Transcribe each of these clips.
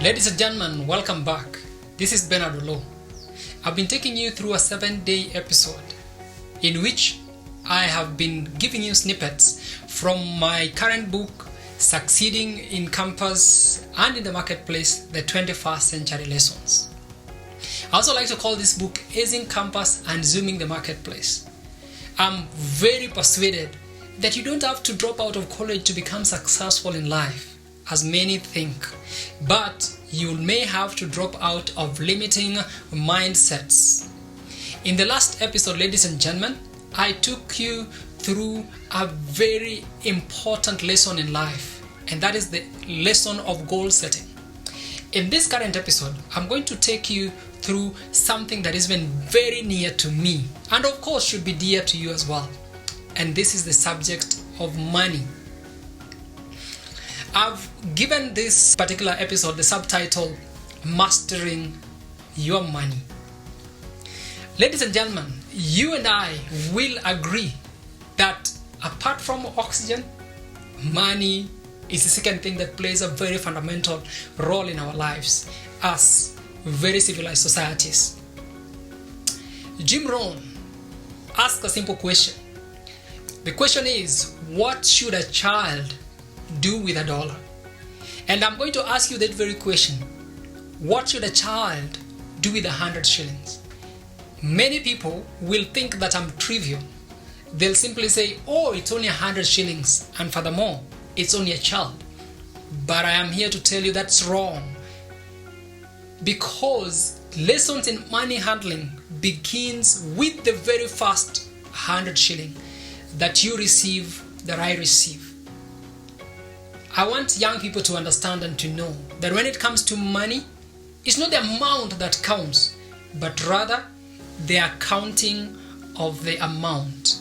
Ladies and gentlemen, welcome back. This is Bernard Olo. I've been taking you through a 7-day episode in which I have been giving you snippets from my current book, Succeeding in Campus and in the Marketplace, the 21st Century Lessons. I also like to call this book Acing Campus and Zooming the Marketplace. I'm very persuaded that you don't have to drop out of college to become successful in life, as many think, but you may have to drop out of limiting mindsets. In the last episode, ladies and gentlemen, I took you through a very important lesson in life, and that is the lesson of goal setting. In this current episode, I'm going to take you through something that has been very near to me, and of course should be dear to you as well. And this is the subject of money. I've given this particular episode the subtitle, Mastering Your Money. Ladies and gentlemen, you and I will agree that apart from oxygen, money is the second thing that plays a very fundamental role in our lives as very civilized societies. Jim Rohn asked a simple question. The question is, what should a child do with $1? And I'm going to ask you that very question. What should a child do with 100 shillings? Many people will think that I'm trivial. They'll simply say, oh, it's only 100 shillings, and furthermore, it's only a child. But I am here to tell you that's wrong. Because lessons in money handling begins with the very first 100 shilling that you receive, that I receive. I want young people to understand and to know that when it comes to money, it's not the amount that counts, but rather the accounting of the amount.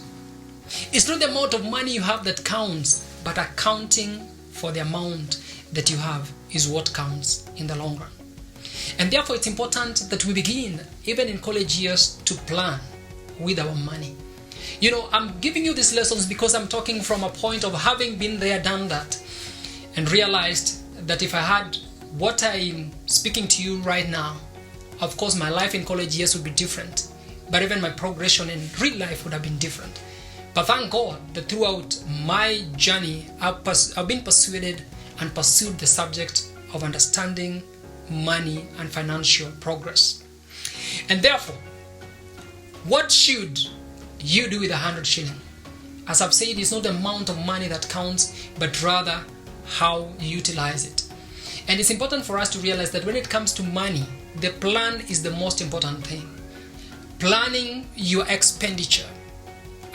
It's not the amount of money you have that counts, but accounting for the amount that you have is what counts in the long run. And therefore, it's important that we begin, even in college years, to plan with our money. You know, I'm giving you these lessons because I'm talking from a point of having been there, done that, and realized that if I had what I'm speaking to you right now, of course my life in college years would be different, but even my progression in real life would have been different. But thank God that throughout my journey, I've been persuaded and pursued the subject of understanding money and financial progress. And therefore, what should you do with 100 shilling? As I've said, it's not the amount of money that counts, but rather how you utilize it. And it's important for us to realize that when it comes to money, the plan is the most important thing. Planning your expenditure.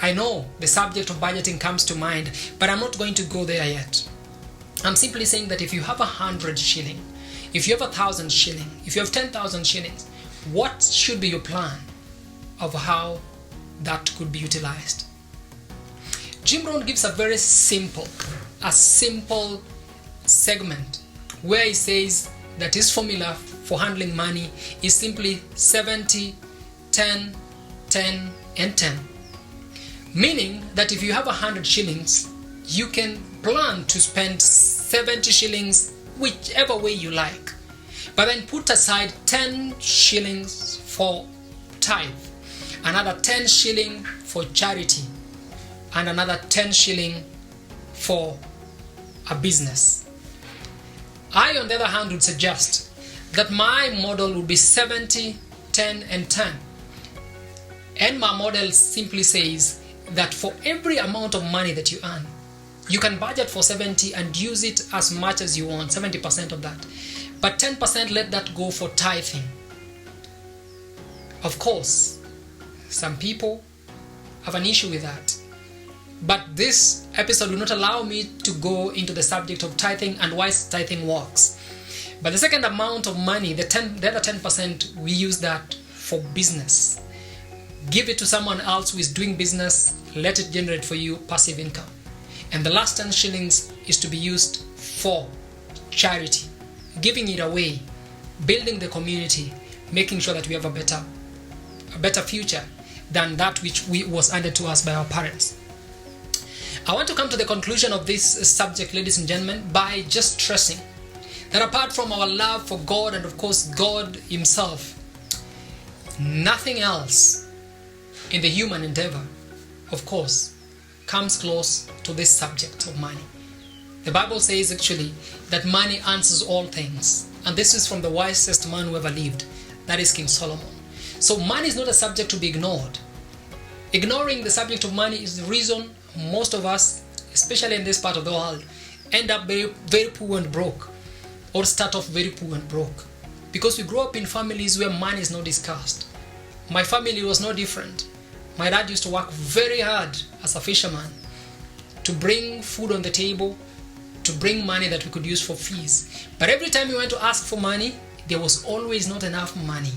I know the subject of budgeting comes to mind, but I'm not going to go there yet. I'm simply saying that if you have 100 shilling, if you have 1,000 shilling, if you have 10,000 shillings, what should be your plan of how that could be utilized? Jim Rohn gives a very simple segment where he says that his formula for handling money is simply 70, 10, 10, and 10. Meaning that if you have 100 shillings, you can plan to spend 70 shillings whichever way you like. But then put aside 10 shillings for tithe, another 10 shilling for charity, and another 10 shilling for a business. I, on the other hand, would suggest that my model would be 70, 10, and 10. And my model simply says that for every amount of money that you earn, you can budget for 70 and use it as much as you want, 70% of that. But 10% let that go for tithing. Of course, some people have an issue with that. But this episode will not allow me to go into the subject of tithing and why tithing works. But the second amount of money, the other 10%, we use that for business. Give it to someone else who is doing business, let it generate for you passive income. And the last 10 shillings is to be used for charity, giving it away, building the community, making sure that we have a better future than that which was handed to us by our parents. I want to come to the conclusion of this subject, ladies and gentlemen, by just stressing that apart from our love for God and of course God himself, nothing else in the human endeavor, of course, comes close to this subject of money. The Bible says actually that money answers all things. And this is from the wisest man who ever lived. That is King Solomon. So money is not a subject to be ignored. Ignoring the subject of money is the reason most of us, especially in this part of the world, end up very, very poor and broke, or start off very poor and broke. Because we grow up in families where money is not discussed. My family was no different. My dad used to work very hard as a fisherman to bring food on the table, to bring money that we could use for fees. But every time we went to ask for money, there was always not enough money.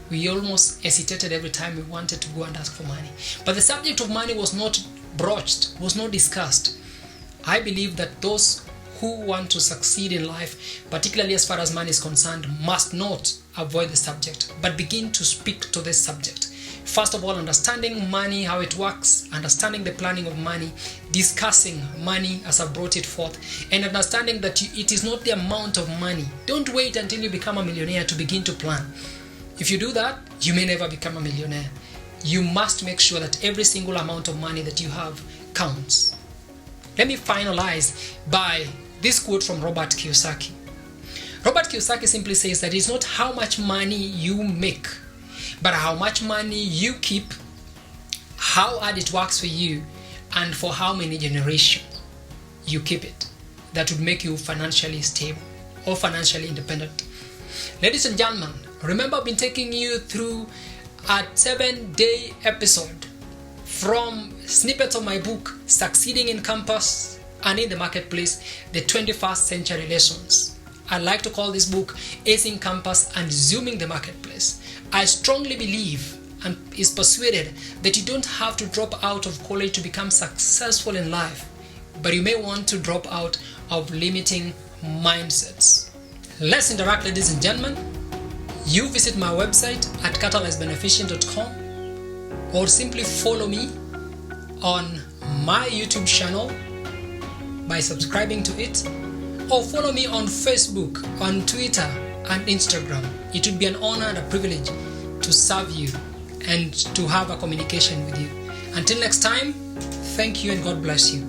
We almost hesitated every time we wanted to go and ask for money. But the subject of money was not broached, was not discussed. I believe that those who want to succeed in life, particularly as far as money is concerned, must not avoid the subject, but begin to speak to this subject. First of all, understanding money, how it works, understanding the planning of money, discussing money as I brought it forth, and understanding that it is not the amount of money. Don't wait until you become a millionaire to begin to plan. If you do that, you may never become a millionaire. You must make sure that every single amount of money that you have counts. Let me finalize by this quote from Robert Kiyosaki. Robert Kiyosaki simply says that it's not how much money you make, but how much money you keep, how hard it works for you, and for how many generations you keep it. That would make you financially stable or financially independent. Ladies and gentlemen, remember I've been taking you through a 7-day episode from snippets of my book, Succeeding in Campus and in the Marketplace, the 21st Century Lessons. I like to call this book Acing Campus and Zooming the Marketplace. I strongly believe and is persuaded that you don't have to drop out of college to become successful in life, but you may want to drop out of limiting mindsets. Let's interact, ladies and gentlemen. You visit my website at catalyzedbeneficient.com or simply follow me on my YouTube channel by subscribing to it, or follow me on Facebook, on Twitter and Instagram. It would be an honor and a privilege to serve you and to have a communication with you. Until next time, thank you and God bless you.